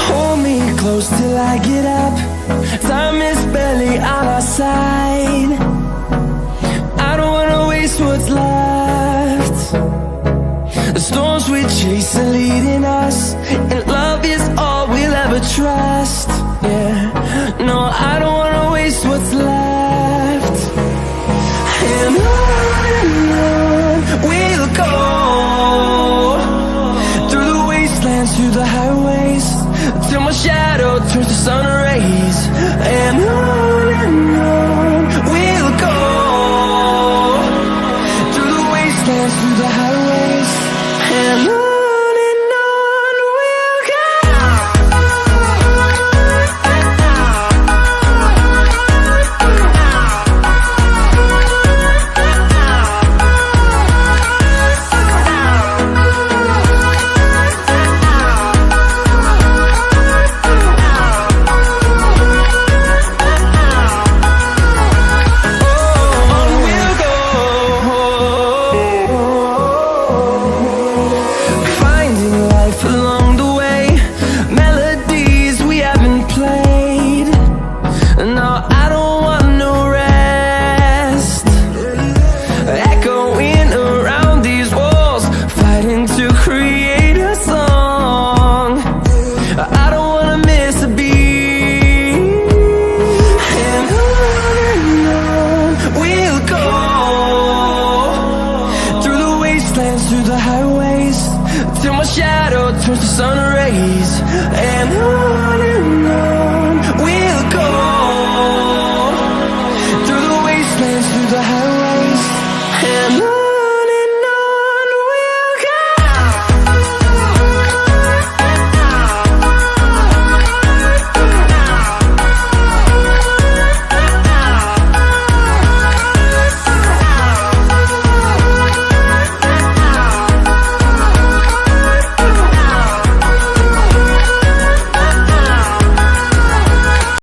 Hold me close till I get up. Time is barely on our side. I don't wanna waste what's left. The storms we chase are leading us, and love is all we'll ever trust. Yeah, no, I don't wanna waste what's left. And on we'll go, through the wastelands, through the highways, till my shadow turns to sun rays. And on we'll go, through the wastelands, through the highways, and on we'll go. Through the highways, till my shadow turns to sun rays. And on